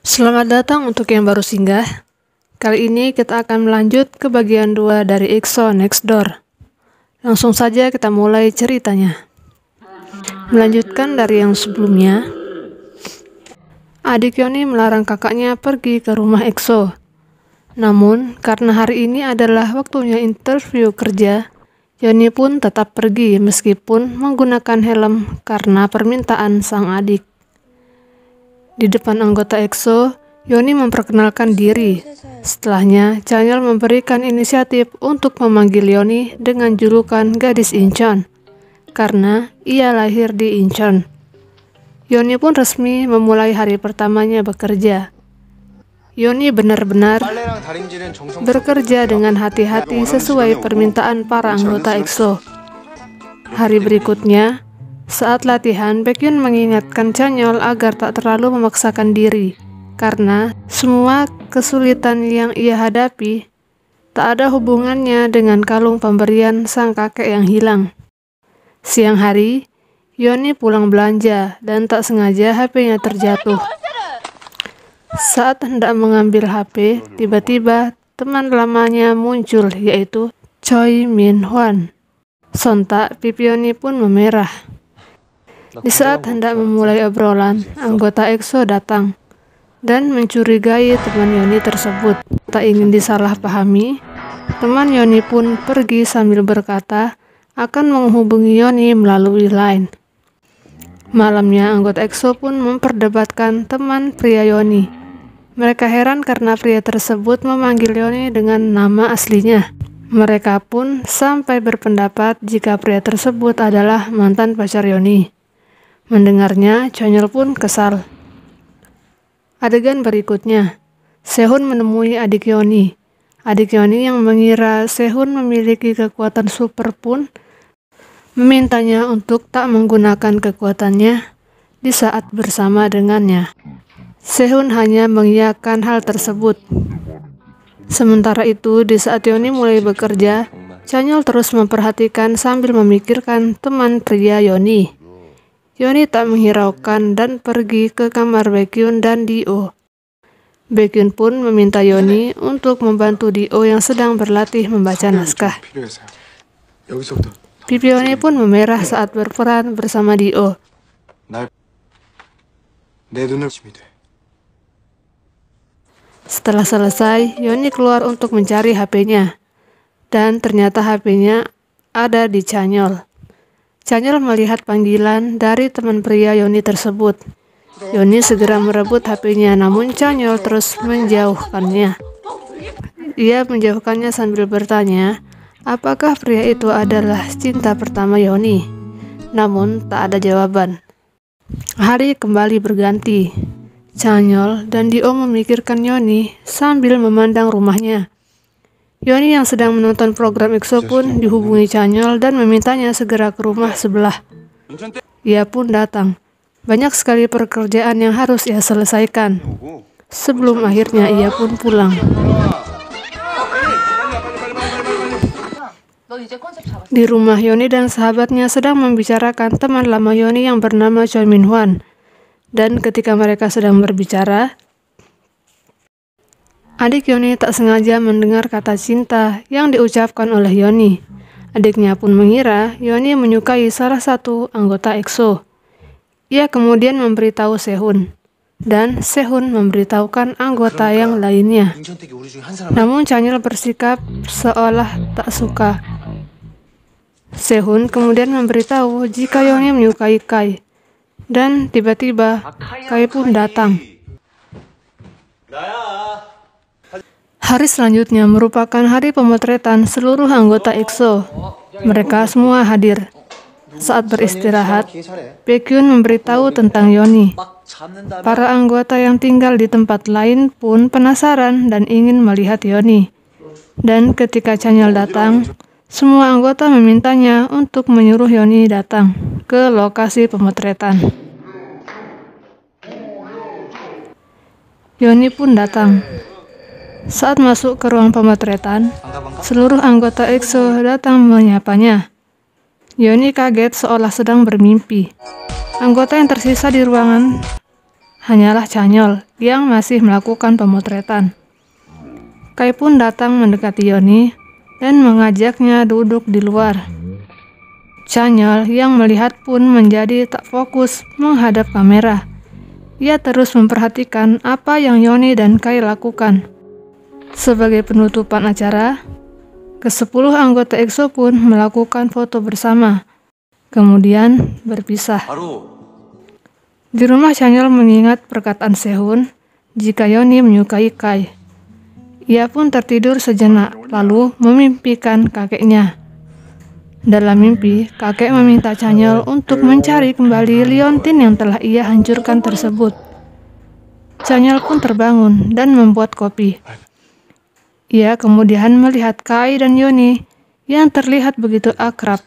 Selamat datang untuk yang baru singgah. Kali ini kita akan melanjut ke bagian 2 dari EXO Next Door. Langsung saja kita mulai ceritanya. Melanjutkan dari yang sebelumnya, adik Yoni melarang kakaknya pergi ke rumah EXO. Namun, karena hari ini adalah waktunya interview kerja, Yoni pun tetap pergi meskipun menggunakan helm karena permintaan sang adik. Di depan anggota EXO, Yoni memperkenalkan diri. Setelahnya, Chanyeol memberikan inisiatif untuk memanggil Yoni dengan julukan gadis Incheon, karena ia lahir di Incheon. Yoni pun resmi memulai hari pertamanya bekerja. Yoni benar-benar bekerja dengan hati-hati sesuai permintaan para anggota EXO. Hari berikutnya, saat latihan, Baekhyun mengingatkan Chanyeol agar tak terlalu memaksakan diri, karena semua kesulitan yang ia hadapi tak ada hubungannya dengan kalung pemberian sang kakek yang hilang. Siang hari, Yoni pulang belanja dan tak sengaja HP-nya terjatuh. Saat hendak mengambil HP, tiba-tiba teman lamanya muncul, yaitu Choi Min Hwan. Sontak pipi Yoni pun memerah. Di saat hendak memulai obrolan, anggota EXO datang dan mencurigai teman Yoni tersebut. Tak ingin disalahpahami, teman Yoni pun pergi sambil berkata akan menghubungi Yoni melalui Line. Malamnya, anggota EXO pun memperdebatkan teman pria Yoni. Mereka heran karena pria tersebut memanggil Yoni dengan nama aslinya. Mereka pun sampai berpendapat jika pria tersebut adalah mantan pacar Yoni. Mendengarnya, Chanyeol pun kesal. Adegan berikutnya, Sehun menemui adik Yoni. Adik Yoni yang mengira Sehun memiliki kekuatan super pun memintanya untuk tak menggunakan kekuatannya di saat bersama dengannya. Sehun hanya mengiyakan hal tersebut. Sementara itu, di saat Yoni mulai bekerja, Chanyeol terus memperhatikan sambil memikirkan teman pria Yoni. Yoni tak menghiraukan dan pergi ke kamar Baekhyun dan Dio. Baekhyun pun meminta Yoni untuk membantu Dio yang sedang berlatih membaca naskah. Pipi Yoni pun memerah saat berperan bersama Dio. Setelah selesai, Yoni keluar untuk mencari HP-nya. Dan ternyata HP-nya ada di Chanyeol. Chanyeol melihat panggilan dari teman pria Yoni tersebut. Yoni segera merebut HP-nya, namun Chanyeol terus menjauhkannya. Ia menjauhkannya sambil bertanya, apakah pria itu adalah cinta pertama Yoni? Namun tak ada jawaban. Hari kembali berganti. Chanyeol dan Dio memikirkan Yoni sambil memandang rumahnya. Yoni yang sedang menonton program EXO pun dihubungi Chanyeol dan memintanya segera ke rumah sebelah. Ia pun datang. Banyak sekali pekerjaan yang harus ia selesaikan. Sebelum akhirnya ia pun pulang. Di rumah, Yoni dan sahabatnya sedang membicarakan teman lama Yoni yang bernama Choi Min Hwan. Dan ketika mereka sedang berbicara, adik Yoni tak sengaja mendengar kata cinta yang diucapkan oleh Yoni. Adiknya pun mengira Yoni menyukai salah satu anggota EXO. Ia kemudian memberitahu Sehun, dan Sehun memberitahukan anggota yang lainnya. Namun Chanyeol bersikap seolah tak suka. Sehun kemudian memberitahu jika Yoni menyukai Kai. Dan tiba-tiba Kai pun datang. Hari selanjutnya merupakan hari pemotretan seluruh anggota EXO. Mereka semua hadir. Saat beristirahat, Baekhyun memberitahu tentang Yoni. Para anggota yang tinggal di tempat lain pun penasaran dan ingin melihat Yoni. Dan ketika Chanyeol datang, semua anggota memintanya untuk menyuruh Yoni datang ke lokasi pemotretan. Yoni pun datang. Saat masuk ke ruang pemotretan, seluruh anggota EXO datang menyapanya. Yoni kaget seolah sedang bermimpi. Anggota yang tersisa di ruangan hanyalah Chanyol yang masih melakukan pemotretan. Kai pun datang mendekati Yoni dan mengajaknya duduk di luar. Chanyol yang melihat pun menjadi tak fokus menghadap kamera. Ia terus memperhatikan apa yang Yoni dan Kai lakukan. Sebagai penutupan acara, ke-10 anggota EXO pun melakukan foto bersama, kemudian berpisah. Di rumah, Chanyol mengingat perkataan Sehun jika Yoni menyukai Kai. Ia pun tertidur sejenak, lalu memimpikan kakeknya. Dalam mimpi, kakek meminta Chanyol untuk mencari kembali liontin yang telah ia hancurkan tersebut. Chanyol pun terbangun dan membuat kopi. Ia kemudian melihat Kai dan Yoni yang terlihat begitu akrab.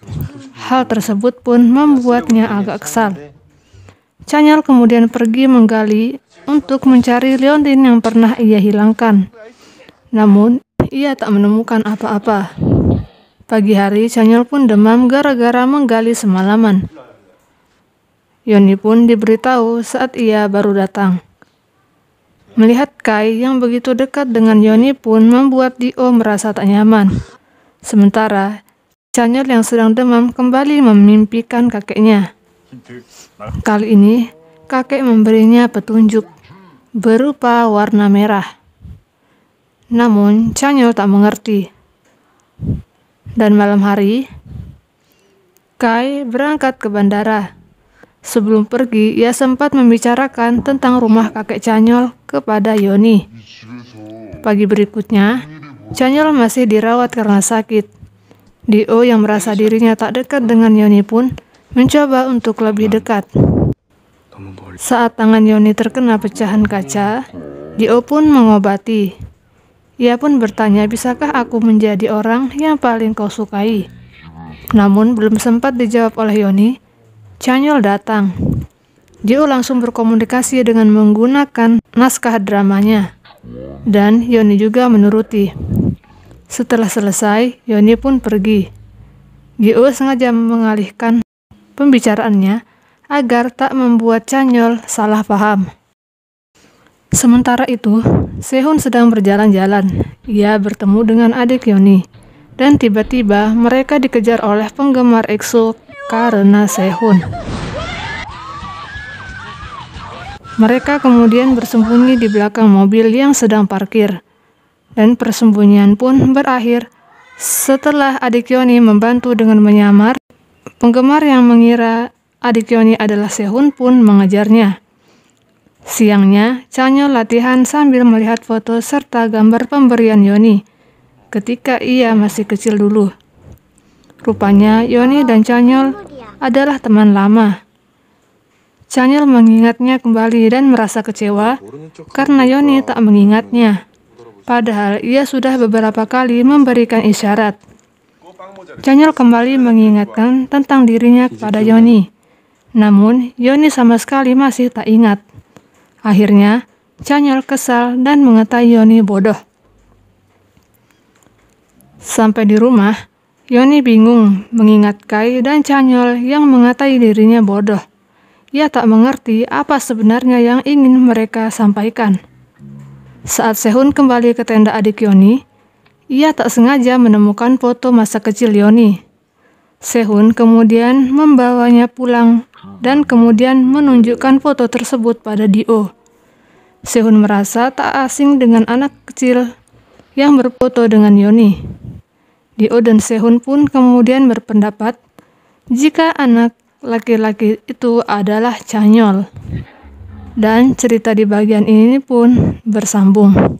Hal tersebut pun membuatnya agak kesal. Chanyol kemudian pergi menggali untuk mencari liontin yang pernah ia hilangkan. Namun, ia tak menemukan apa-apa. Pagi hari, Chanyol pun demam gara-gara menggali semalaman. Yoni pun diberitahu saat ia baru datang. Melihat Kai yang begitu dekat dengan Yoni pun membuat Dio merasa tak nyaman. Sementara, Chanyol yang sedang demam kembali memimpikan kakeknya. Kali ini, kakek memberinya petunjuk berupa warna merah. Namun, Chanyol tak mengerti. Dan malam hari, Kai berangkat ke bandara. Sebelum pergi, ia sempat membicarakan tentang rumah kakek Chanyol kepada Yoni. Pagi berikutnya, Chanyol masih dirawat karena sakit. Dio yang merasa dirinya tak dekat dengan Yoni pun mencoba untuk lebih dekat. Saat tangan Yoni terkena pecahan kaca, Dio pun mengobati. Ia pun bertanya, bisakah aku menjadi orang yang paling kau sukai? Namun belum sempat dijawab oleh Yoni, Chanyol datang. Dio langsung berkomunikasi dengan menggunakan naskah dramanya. Dan Yoni juga menuruti. Setelah selesai, Yoni pun pergi. Dio sengaja mengalihkan pembicaraannya agar tak membuat Chanyol salah paham. Sementara itu, Sehun sedang berjalan-jalan. Ia bertemu dengan adik Yoni. Dan tiba-tiba mereka dikejar oleh penggemar EXO karena Sehun. Mereka kemudian bersembunyi di belakang mobil yang sedang parkir. Dan persembunyian pun berakhir setelah adik Yoni membantu dengan menyamar. Penggemar yang mengira adik Yoni adalah Sehun pun mengejarnya. Siangnya, Chanyol latihan sambil melihat foto serta gambar pemberian Yoni ketika ia masih kecil dulu. Rupanya Yoni dan Chanyol adalah teman lama. Chanyol mengingatnya kembali dan merasa kecewa karena Yoni tak mengingatnya. Padahal ia sudah beberapa kali memberikan isyarat. Chanyol kembali mengingatkan tentang dirinya kepada Yoni. Namun, Yoni sama sekali masih tak ingat. Akhirnya, Chanyol kesal dan mengatai Yoni bodoh. Sampai di rumah, Yoni bingung mengingat Kai dan Chanyol yang mengatai dirinya bodoh. Ia tak mengerti apa sebenarnya yang ingin mereka sampaikan. Saat Sehun kembali ke tenda adik Yoni, ia tak sengaja menemukan foto masa kecil Yoni. Sehun kemudian membawanya pulang dan kemudian menunjukkan foto tersebut pada Dio. Sehun merasa tak asing dengan anak kecil yang berfoto dengan Yoni. Dio dan Sehun pun kemudian berpendapat jika anak laki-laki itu adalah Chanyol. Dan cerita di bagian ini pun bersambung.